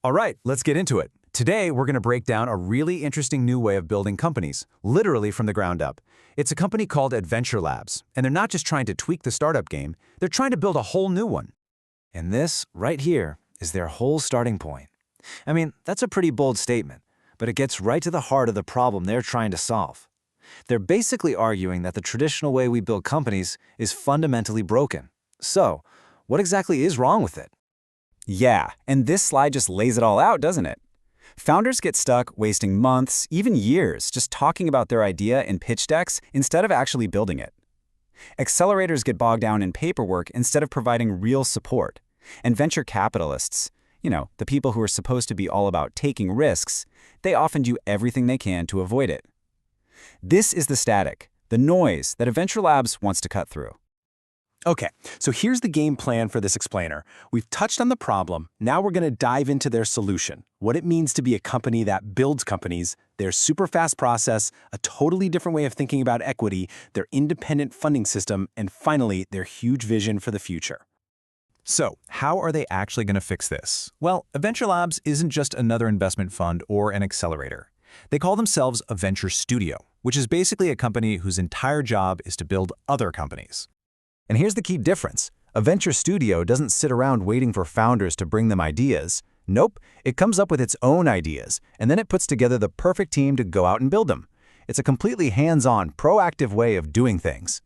All right, let's get into it. Today, we're going to break down a really interesting new way of building companies, literally from the ground up. It's a company called AventureLabs, and they're not just trying to tweak the startup game, they're trying to build a whole new one. And this, right here, is their whole starting point. I mean, that's a pretty bold statement, but it gets right to the heart of the problem they're trying to solve. They're basically arguing that the traditional way we build companies is fundamentally broken. So, what exactly is wrong with it? Yeah, and this slide just lays it all out, doesn't it? Founders get stuck wasting months, even years, just talking about their idea in pitch decks instead of actually building it. Accelerators get bogged down in paperwork instead of providing real support. And venture capitalists, the people who are supposed to be all about taking risks, they often do everything they can to avoid it. This is the static, the noise that AventureLabs wants to cut through. Okay, so here's the game plan for this explainer. We've touched on the problem, now we're going to dive into their solution, what it means to be a company that builds companies, their super fast process, a totally different way of thinking about equity, their independent funding system, and finally, their huge vision for the future. So, how are they actually going to fix this? Well, AventureLabs isn't just another investment fund or an accelerator. They call themselves a venture studio, which is basically a company whose entire job is to build other companies. And here's the key difference. A venture studio doesn't sit around waiting for founders to bring them ideas. Nope, it comes up with its own ideas, and then it puts together the perfect team to go out and build them. It's a completely hands-on, proactive way of doing things.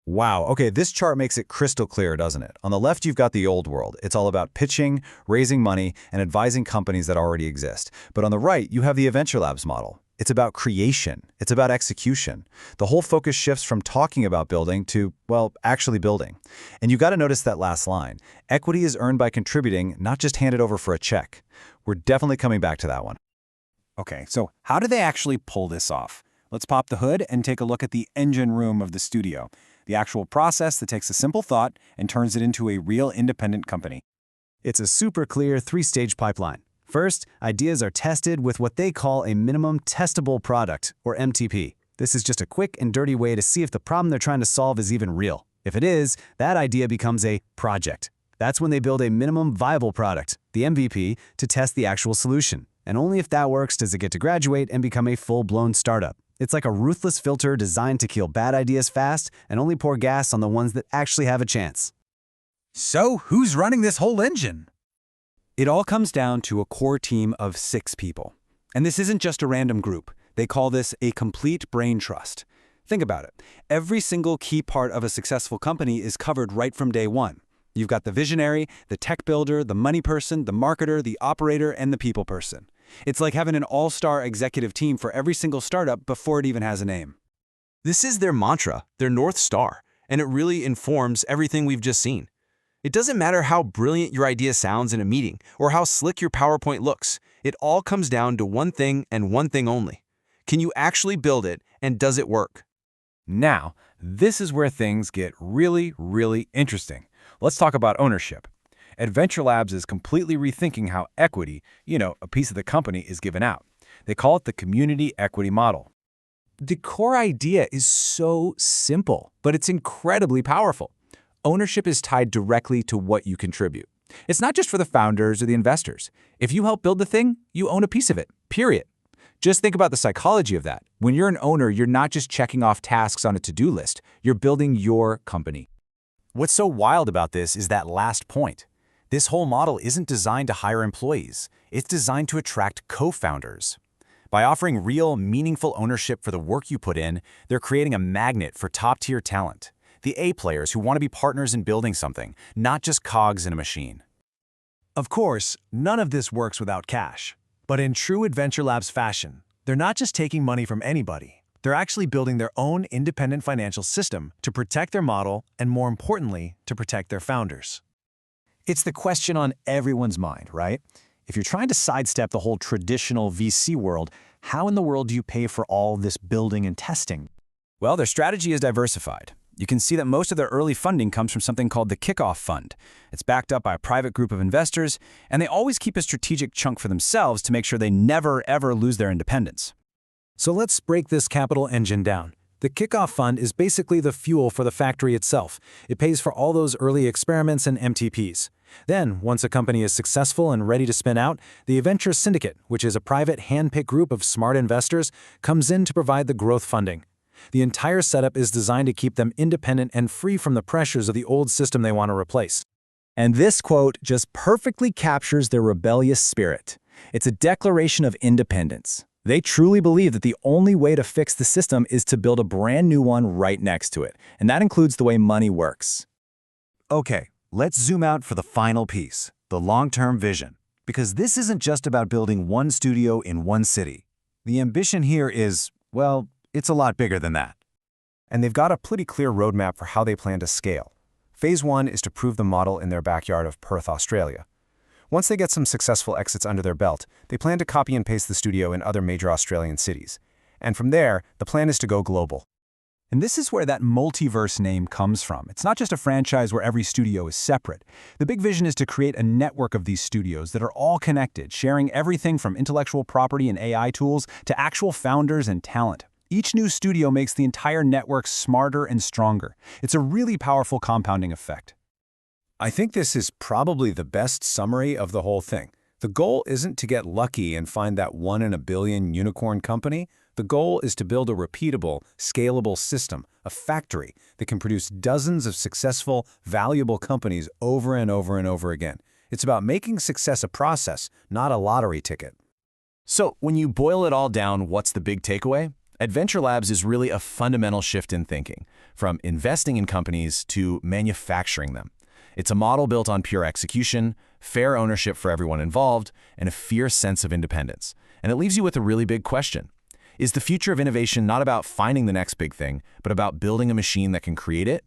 Wow, okay, this chart makes it crystal clear, doesn't it? On the left, you've got the old world. It's all about pitching, raising money, and advising companies that already exist. But on the right, you have the AventureLabs model. It's about creation. It's about execution. The whole focus shifts from talking about building to, well, actually building. And you got to notice that last line. Equity is earned by contributing, not just handed over for a check. We're definitely coming back to that one. Okay, so how do they actually pull this off? Let's pop the hood and take a look at the engine room of the studio, the actual process that takes a simple thought and turns it into a real independent company. It's a super clear three-stage pipeline. First, ideas are tested with what they call a minimum testable product, or MTP. This is just a quick and dirty way to see if the problem they're trying to solve is even real. If it is, that idea becomes a project. That's when they build a minimum viable product, the MVP, to test the actual solution. And only if that works does it get to graduate and become a full-blown startup. It's like a ruthless filter designed to kill bad ideas fast and only pour gas on the ones that actually have a chance. So, who's running this whole engine? It all comes down to a core team of 6 people. And this isn't just a random group. They call this a complete brain trust. Think about it. Every single key part of a successful company is covered right from day one. You've got the visionary, the tech builder, the money person, the marketer, the operator, and the people person. It's like having an all-star executive team for every single startup before it even has a name. This is their mantra, their North Star, and it really informs everything we've just seen. It doesn't matter how brilliant your idea sounds in a meeting or how slick your PowerPoint looks. It all comes down to one thing and one thing only. Can you actually build it, and does it work? Now, this is where things get really, really interesting. Let's talk about ownership. AventureLabs is completely rethinking how equity, a piece of the company, is given out. They call it the community equity model. The core idea is so simple, but it's incredibly powerful. Ownership is tied directly to what you contribute. It's not just for the founders or the investors. If you help build the thing, you own a piece of it, period. Just think about the psychology of that. When you're an owner, you're not just checking off tasks on a to-do list. You're building your company. What's so wild about this is that last point. This whole model isn't designed to hire employees. It's designed to attract co-founders. By offering real, meaningful ownership for the work you put in, they're creating a magnet for top-tier talent. The A players who want to be partners in building something, not just cogs in a machine. Of course, none of this works without cash. But in true AventureLabs fashion, they're not just taking money from anybody. They're actually building their own independent financial system to protect their model and, more importantly, to protect their founders. It's the question on everyone's mind, right? If you're trying to sidestep the whole traditional VC world, how in the world do you pay for all this building and testing? Well, their strategy is diversified. You can see that most of their early funding comes from something called the Kickoff Fund. It's backed up by a private group of investors, and they always keep a strategic chunk for themselves to make sure they never, ever lose their independence. So let's break this capital engine down. The Kickoff Fund is basically the fuel for the factory itself. It pays for all those early experiments and MTPs. Then, once a company is successful and ready to spin out, the Venture Syndicate, which is a private hand-picked group of smart investors, comes in to provide the growth funding. The entire setup is designed to keep them independent and free from the pressures of the old system they want to replace. And this quote just perfectly captures their rebellious spirit. It's a declaration of independence. They truly believe that the only way to fix the system is to build a brand new one right next to it, and that includes the way money works. Okay, let's zoom out for the final piece, the long-term vision. Because this isn't just about building one studio in one city. The ambition here is, well, it's a lot bigger than that. And they've got a pretty clear roadmap for how they plan to scale. Phase 1 is to prove the model in their backyard of Perth, Australia. Once they get some successful exits under their belt, they plan to copy and paste the studio in other major Australian cities. And from there, the plan is to go global. And this is where that multiverse name comes from. It's not just a franchise where every studio is separate. The big vision is to create a network of these studios that are all connected, sharing everything from intellectual property and AI tools to actual founders and talent. Each new studio makes the entire network smarter and stronger. It's a really powerful compounding effect. I think this is probably the best summary of the whole thing. The goal isn't to get lucky and find that 1 in a billion unicorn company. The goal is to build a repeatable, scalable system, a factory that can produce dozens of successful, valuable companies over and over and over again. It's about making success a process, not a lottery ticket. So, when you boil it all down, what's the big takeaway? AventureLabs is really a fundamental shift in thinking, from investing in companies to manufacturing them. It's a model built on pure execution, fair ownership for everyone involved, and a fierce sense of independence. And it leaves you with a really big question. Is the future of innovation not about finding the next big thing, but about building a machine that can create it?